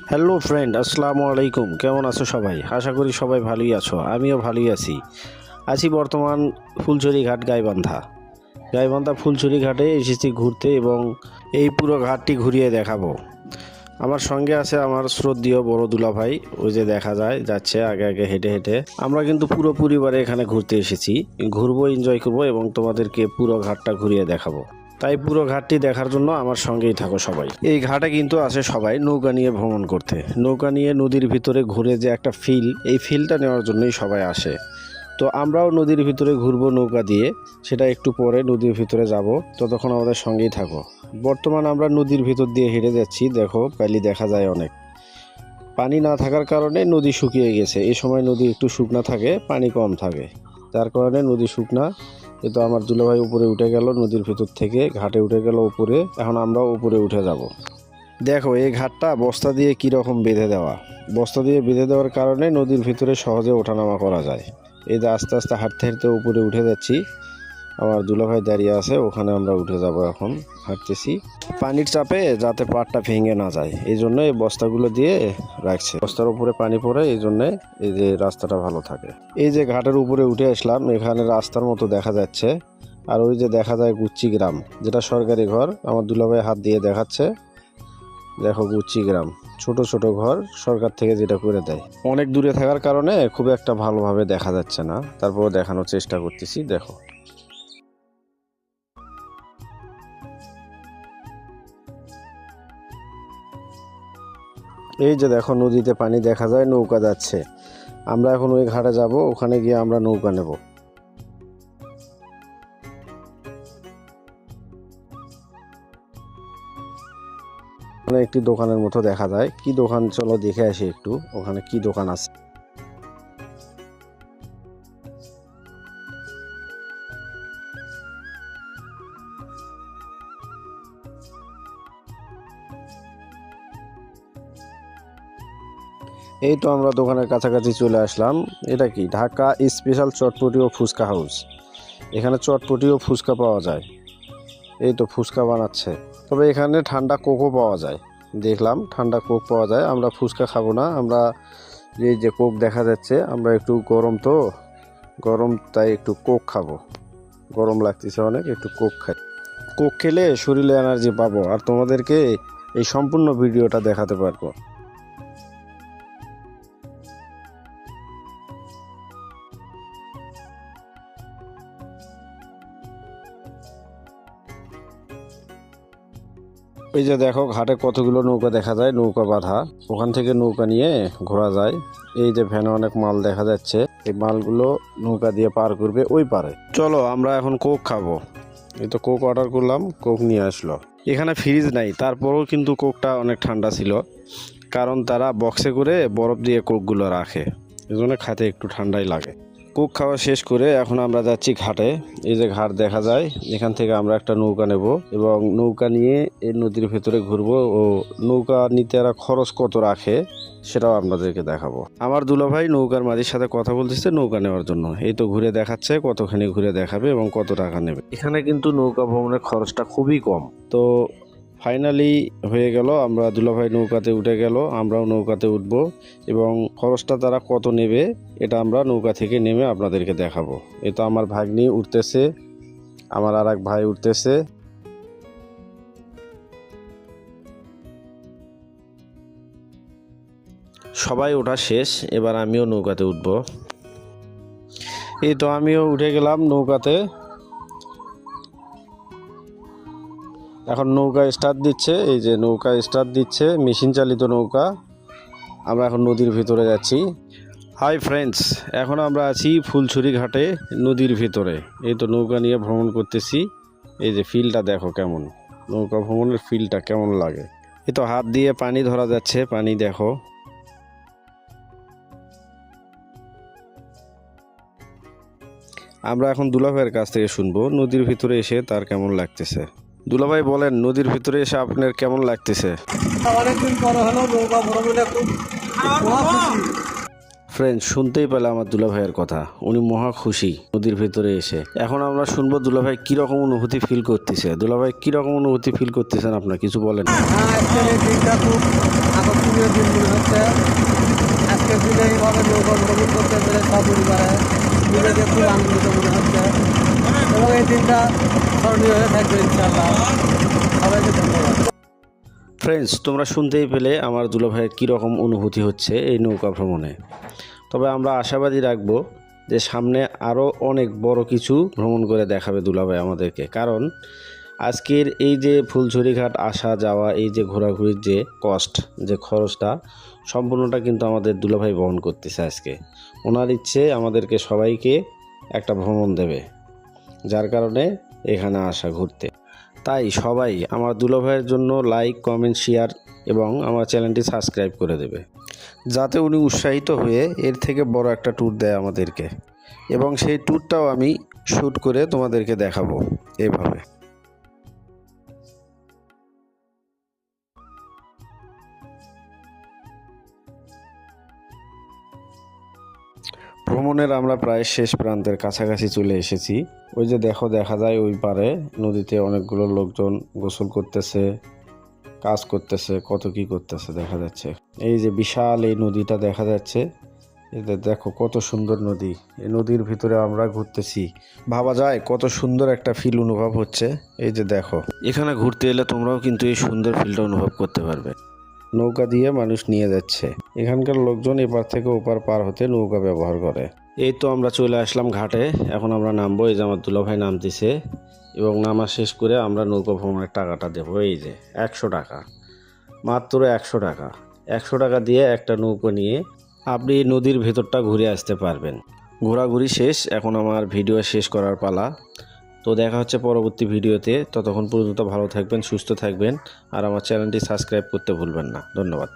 Hello friend, আসসালামু আলাইকুম। কেমন আছো সবাই? আশা করি সবাই ভালোই আছো। আমিও ভালোই আছি বর্তমান ফুলছড়ি ঘাট গাইবান্ধা ফুলছড়ি ঘাটে এসেছি ঘুরতে এবং এই পুরো ঘাটটি ঘুরিয়ে দেখাবো। আমার সঙ্গে আছে আমার শ্রদ্ধেয় বড় দুলাভাই, ওই যে দেখা যায় যাচ্ছে আগে আগে হেঁটে হেঁটে। আমরা কিন্তু পুরো পরিবারে এখানে ঘুরতে এসেছি, ঘুরবো, এনজয় করবো এবং তোমাদেরকে পুরো ঘাটটা ঘুরিয়ে দেখাবো। তাই পুরো ঘাটটি দেখার জন্য আমার সঙ্গেই থাকো সবাই। এই ঘাটে কিন্তু আসে সবাই নৌকা নিয়ে ভ্রমণ করতে, নৌকা নিয়ে নদীর ভিতরে ঘুরে যে একটা ফিল, এই ফিলটা নেওয়ার জন্যই সবাই আসে। তো আমরাও নদীর ভিতরে ঘুরবো নৌকা দিয়ে, সেটা একটু পরে নদীর ভিতরে যাব, ততক্ষণ আমাদের সঙ্গেই থাকো। বর্তমান আমরা নদীর ভিতর দিয়ে হেঁটে যাচ্ছি, দেখো পানি দেখা যায় অনেক। পানি না থাকার কারণে নদী শুকিয়ে গেছে, এই সময় নদী একটু শুকনা থাকে, পানি কম থাকে, যার কারণে নদী শুকনা। কিন্তু আমার দুলাভাই উপরে উঠে গেল, নদীর ভিতর থেকে ঘাটে উঠে গেল উপরে। এখন আমরাও উপরে উঠে যাব। দেখো এই ঘাটটা বস্তা দিয়ে কীরকম বেঁধে দেওয়া, বস্তা দিয়ে বেঁধে দেওয়ার কারণে নদীর ভিতরে সহজে ওঠানামা করা যায়। এই যে আস্তে আস্তে হাঁটতে হাঁটতে উপরে উঠে যাচ্ছি, আমার দুলাভাই দাঁড়িয়ে আছে, ওখানে আমরা উঠে যাব। এখন হাঁটতেছি পানির চাপে যাতে পাড়টা ভেঙে না যায়, এই জন্য এই বস্তাগুলো দিয়ে রাখছে। বস্তার উপরে পানি পড়ে, এই জন্যে এই যে রাস্তাটা ভালো থাকে। এই যে ঘাটের উপরে উঠে আসলাম, এখানে রাস্তার মতো দেখা যাচ্ছে। আর ওই যে দেখা যায় গুচ্ছি গ্রাম, যেটা সরকারি ঘর, আমার দুলাভাই হাত দিয়ে দেখাচ্ছে। দেখো গুচ্ছি গ্রাম, ছোট ছোট ঘর, সরকার থেকে যেটা করে দেয়। অনেক দূরে থাকার কারণে খুব একটা ভালোভাবে দেখা যাচ্ছে না, তারপর দেখানোর চেষ্টা করতেছি। দেখো এই যে দেখো নদীতে পানি দেখা যায়, নৌকা যাচ্ছে। আমরা এখন ওই ঘাটে যাব, ওখানে গিয়ে আমরা নৌকা নেব। ওখানে একটি দোকানের মতো দেখা যায়, কি দোকান চলো দেখে আসি একটু, ওখানে কি দোকান আছে। এই তো আমরা দোকানের কাছাকাছি চলে আসলাম। এটা কি ঢাকা স্পেশাল চটপটি ও ফুচকা হাউস। এখানে চটপটি ও ফুচকা পাওয়া যায়। এই তো ফুচকা বানাচ্ছে। তবে এখানে ঠান্ডা কোকও পাওয়া যায়, দেখলাম ঠান্ডা কোক পাওয়া যায়। আমরা ফুচকা খাবো না, আমরা এই যে কোক দেখা যাচ্ছে, আমরা একটু গরম তাই একটু কোক খাবো। গরম লাগতেছে অনেক, একটু কোক খাই। কোক খেলে শরীরে এনার্জি পাবো আর তোমাদেরকে এই সম্পূর্ণ ভিডিওটা দেখাতে পারবো। এই যে দেখো ঘাটে কতগুলো নৌকা দেখা যায়, নৌকা বাঁধা, ওখান থেকে নৌকা নিয়ে ঘোরা যায়। এই যে ভ্যানে অনেক মাল দেখা যাচ্ছে, এই মালগুলো নৌকা দিয়ে পার করবে ওই পারে। চলো আমরা এখন কোক খাবো। এই তো কোক অর্ডার করলাম, কোক নিয়ে আসলো। এখানে ফ্রিজ নাই, তারপরেও কিন্তু কোকটা অনেক ঠান্ডা ছিল, কারণ তারা বক্সে করে বরফ দিয়ে কোকগুলো রাখে, এই জন্য খেতে একটু ঠান্ডাই লাগে। কোক খাওয়া শেষ করে এখন আমরা যাচ্ছি ঘাটে। এই যে ঘাট দেখা যায়, এখান থেকে আমরা একটা নৌকা নেব এবং নৌকা নিয়ে এই নদীর ভেতরে ঘুরবো। ও নৌকা নিতে এরা খরচ কত রাখে সেটাও আপনাদেরকে দেখাবো। আমার দুলাভাই নৌকার মাঝির সাথে কথা বলতেছে নৌকা নেওয়ার জন্য। এই তো ঘুরে দেখাচ্ছে কতখানি ঘুরে দেখাবে এবং কত টাকা নেবে। এখানে কিন্তু নৌকা ভ্রমণের খরচটা খুবই কম। তো ফাইনালি হয়ে গেল, আমরা দুলাভাই নৌকাতে উঠে গেল, আমরাও নৌকাতে উঠবো এবং খরচটা তারা কত নেবে এটা আমরা নৌকা থেকে নেমে আপনাদেরকে দেখাবো। এই তো আমার ভাগ্নি উঠতেছে, আমার আর এক ভাই উঠতেছে। সবাই ওঠা শেষ, এবার আমিও নৌকাতে উঠব। এই তো আমিও উঠে গেলাম নৌকাতে। এখন নৌকা স্টার্ট দিচ্ছে, এই যে নৌকা স্টার্ট দিচ্ছে, মেশিন চালিত নৌকা। আমরা এখন নদীর ভিতরে যাচ্ছি। হাই ফ্রেন্ডস, এখন আমরা আছি ফুলছড়ি ঘাটে নদীর ভিতরে। এই তো নৌকা নিয়ে ভ্রমণ করতেছি। এই যে ফিলটা দেখো কেমন, নৌকা ভ্রমণের ফিলটা কেমন লাগে। এই তো হাত দিয়ে পানি ধরা যাচ্ছে, পানি দেখো। আমরা এখন দুলাভাইয়ের কাছ থেকে শুনবো নদীর ভিতরে এসে তার কেমন লাগতেছে। দুলাভাই বলেন, নদীর ভিতরে এসে আপনার কেমন লাগতেছে? অনেকদিন পরে হলো নৌকা ভ্রমণে খুব ফ্রেন্ডস, শুনতেই পেলে আমার দুলাভাইয়ের কথা, উনি মহা খুশি নদীর ভিতরে এসে। এখন আমরা শুনবো দুলাভাই কিরকম অনুভূতি ফিল করতেছে। দুলাভাই কিরকম অনুভূতি ফিল করতেছেন আপনার কিছু বলেন। আজকের এই দিনটা খুব আকর্ষণীয় দিন পরিবারে নিজেকে খুব আনন্দিত মনে হচ্ছে এবং এই দিনটা স্মরণীয় হয়ে থাকবে ইনশাআল্লাহ। সবাইকে ধন্যবাদ। ফ্রেন্ডস, তোমরা শুনতেই পেলে আমার দুলাভাইয়ের কীরকম অনুভূতি হচ্ছে এই নৌকা ভ্রমণে। তবে আমরা আশাবাদী রাখবো যে সামনে আরও অনেক বড় কিছু ভ্রমণ করে দেখাবে দুলাভাই আমাদেরকে। কারণ আজকের এই যে ফুলঝুরি ঘাট আসা যাওয়া, এই যে ঘোরাঘুরির যে কস্ট, যে খরচটা সম্পূর্ণটা কিন্তু আমাদের দুলাভাই বহন করতেছে আজকে। ওনার ইচ্ছে আমাদেরকে সবাইকে একটা ভ্রমণ দেবে, যার কারণে এখানে আসা ঘুরতে। তাই সবাই আমার দুলাভাইয়ের জন্য লাইক, কমেন্ট, শেয়ার এবং আমার চ্যানেলটি সাবস্ক্রাইব করে দেবে, যাতে উনি উৎসাহিত হয়ে এর থেকে বড় একটা ট্যুর দেয় আমাদেরকে, এবং সেই ট্যুরটাও আমি শ্যুট করে তোমাদেরকে দেখাবো এভাবে। ভ্রমণের আমরা প্রায় শেষ প্রান্তের কাছাকাছি চলে এসেছি। ওই যে দেখা যায় ওই পারে নদীতে অনেকগুলো লোকজন গোসল করতেছে, কাজ করতেছে, কত কি করতেছে দেখা যাচ্ছে। এই যে বিশাল এই নদীটা দেখা যাচ্ছে, এদের দেখো কত সুন্দর নদী। এই নদীর ভিতরে আমরা ঘুরতেছি, ভাবা যায় কত সুন্দর একটা ফিল অনুভব হচ্ছে। এই যে দেখো, এখানে ঘুরতে এলে তোমরাও কিন্তু এই সুন্দর ফিলটা অনুভব করতে পারবে। নৌকা দিয়ে মানুষ নিয়ে যাচ্ছে, এখানকার লোকজন এপার থেকে ওপার পার হতে নৌকা ব্যবহার করে। এই তো আমরা চলে আসলাম ঘাটে, এখন আমরা নামবো। এই যে আমার দুলাভাই নামতেছে এবং নামা শেষ করে আমরা নৌকা ভ্রমণের টাকাটা দেবো। এই যে 100 টাকা, মাত্র 100 টাকা। 100 টাকা দিয়ে একটা নৌকো নিয়ে আপনি নদীর ভেতরটা ঘুরে আসতে পারবেন। ঘোরাঘুরি শেষ, এখন আমার ভিডিও শেষ করার পালা। তো দেখা হচ্ছে পরবর্তী ভিডিওতে। ততক্ষণ পর্যন্ত ভালো থাকবেন, সুস্থ থাকবেন, আর আমার চ্যানেলটি সাবস্ক্রাইব করতে ভুলবেন না। ধন্যবাদ।